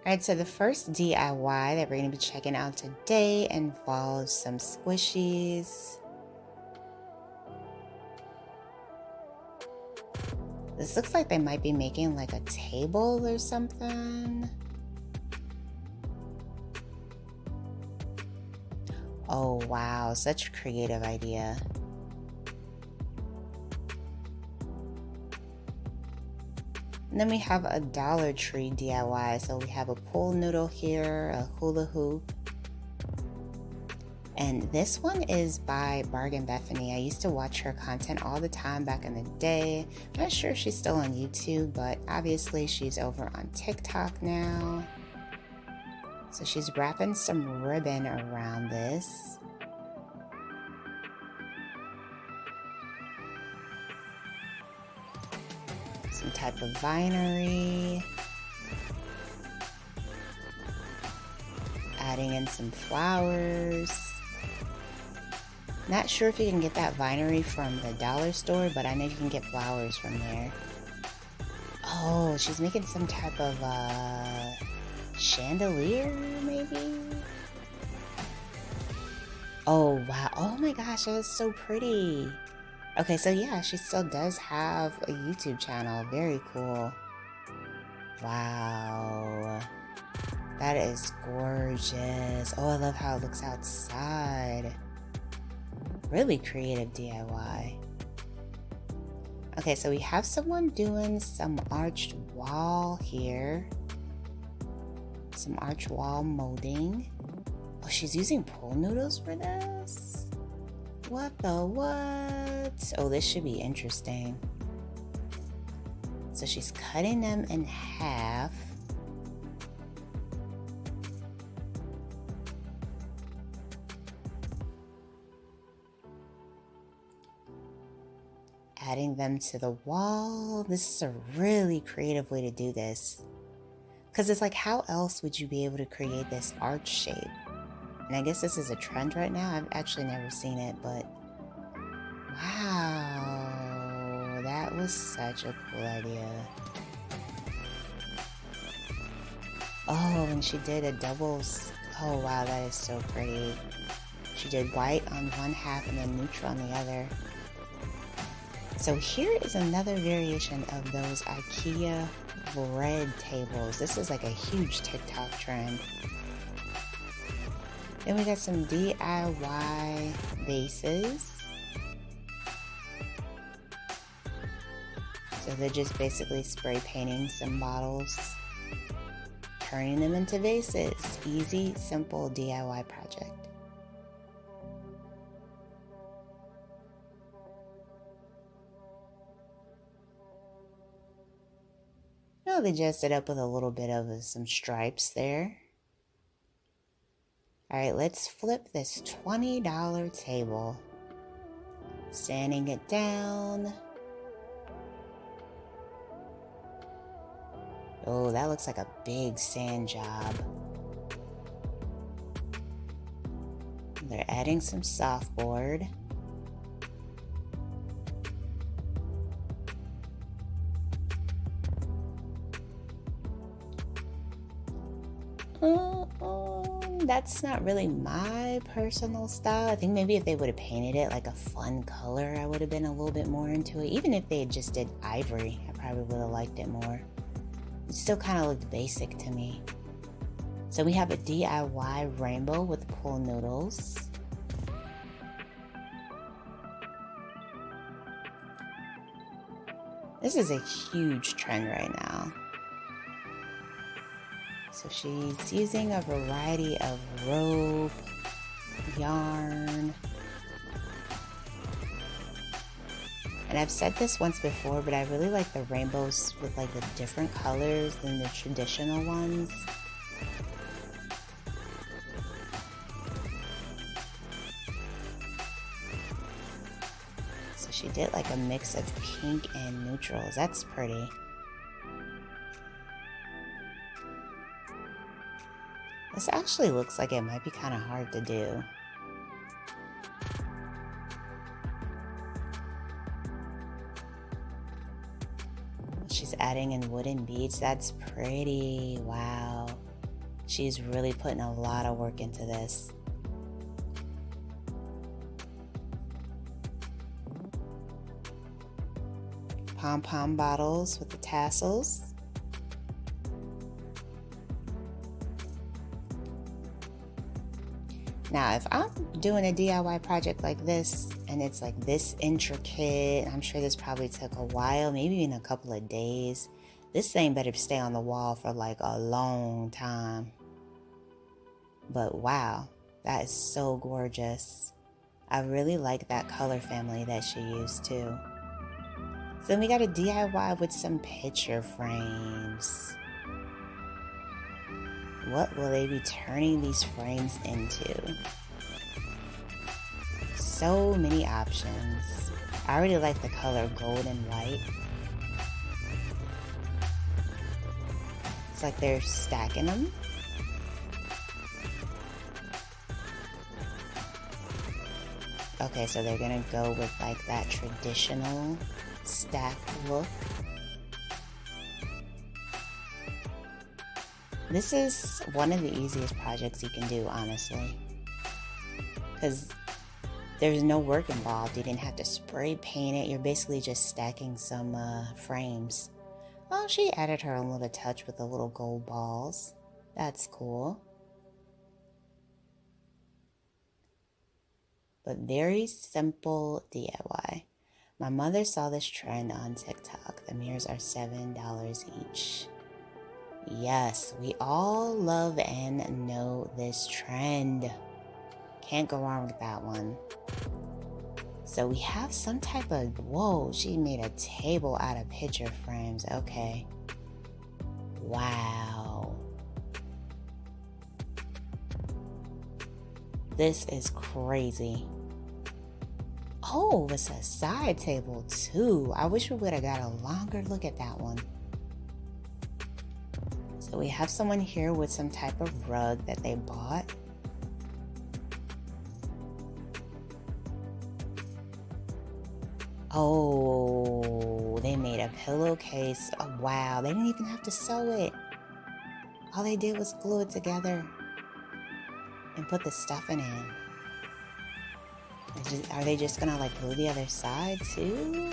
Alright, so the first DIY that we're going to be checking out today involves some squishies. This looks like they might be making like a table or something. Oh wow, such a creative idea. And then we have a Dollar Tree DIY. So we have a pool noodle here, a hula hoop. And this one is by Bargain Bethany. I used to watch her content all the time back in the day. I'm not sure if she's still on YouTube, but obviously she's over on TikTok now. So she's wrapping some ribbon around this. Some type of vinery. Adding in some flowers. Not sure if you can get that vinery from the dollar store, but I know you can get flowers from there. Oh, she's making some type of chandelier, maybe? Oh, wow. Oh my gosh, that is so pretty. Okay, so yeah, she still does have a YouTube channel. Very cool. Wow. That is gorgeous. Oh, I love how it looks outside. Really creative DIY. Okay, so we have someone doing some arched wall here. Some arched wall molding. Oh, she's using pool noodles for this? What the what? Oh, this should be interesting. So she's cutting them in half. Adding them to the wall. This is a really creative way to do this. Because it's like, how else would you be able to create this arch shape? And I guess this is a trend right now. I've actually never seen it, but wow, that was such a cool idea. Oh, and she did a doubles. Oh wow, that is so pretty. She did white on one half and then neutral on the other. So here is another variation of those Ikea bread tables. This is like a huge TikTok trend. Then we got some DIY vases. So they're just basically spray painting some bottles, turning them into vases. Easy, simple DIY project. Oh, they dressed it up with a little bit of some stripes there. All right, let's flip this $20 table. Sanding it down. Oh, that looks like a big sand job. They're adding some softboard. That's not really my personal style. I think maybe if they would have painted it like a fun color, I would have been a little bit more into it. Even if they just did ivory, I probably would have liked it more. It still kind of looked basic to me. So we have a DIY rainbow with pool noodles. This is a huge trend right now. So she's using a variety of rope, yarn. And I've said this once before, but I really like the rainbows with like the different colors than the traditional ones. So she did like a mix of pink and neutrals. That's pretty. This actually looks like it might be kind of hard to do. She's adding in wooden beads. That's pretty. Wow. She's really putting a lot of work into this. Pom-pom bottles with the tassels. Now, if I'm doing a DIY project like this and it's like this intricate, I'm sure this probably took a while, maybe even a couple of days. This thing better stay on the wall for like a long time. But wow, that is so gorgeous. I really like that color family that she used too. So then we got a DIY with some picture frames. What will they be turning these frames into? So many options. I already like the color gold and white. It's like they're stacking them. Okay, so they're gonna go with like that traditional stack look. This is one of the easiest projects you can do, honestly, because there's no work involved. You didn't have to spray paint it. You're basically just stacking some frames. Oh, she added her own little touch with the little gold balls. That's cool. But very simple DIY. My mother saw this trend on TikTok. The mirrors are $7 each. Yes, we all love and know this trend. Can't go wrong with that one. So we have some type of, whoa, she made a table out of picture frames. Okay. Wow. This is crazy. Oh, it's a side table too. I wish we would have got a longer look at that one. So we have someone here with some type of rug that they bought. Oh, they made a pillowcase. Oh, wow, they didn't even have to sew it. All they did was glue it together and put the stuffing in. Are they just gonna like glue the other side too?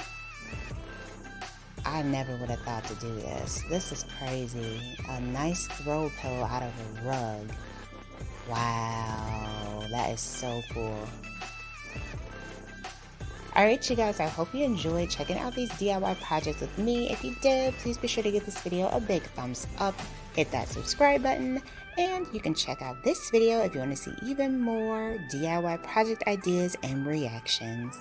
I never would have thought to do this. This is crazy. A nice throw pillow out of a rug. Wow, that is so cool. Alright you guys, I hope you enjoyed checking out these DIY projects with me. If you did, please be sure to give this video a big thumbs up, hit that subscribe button, and you can check out this video if you want to see even more DIY project ideas and reactions.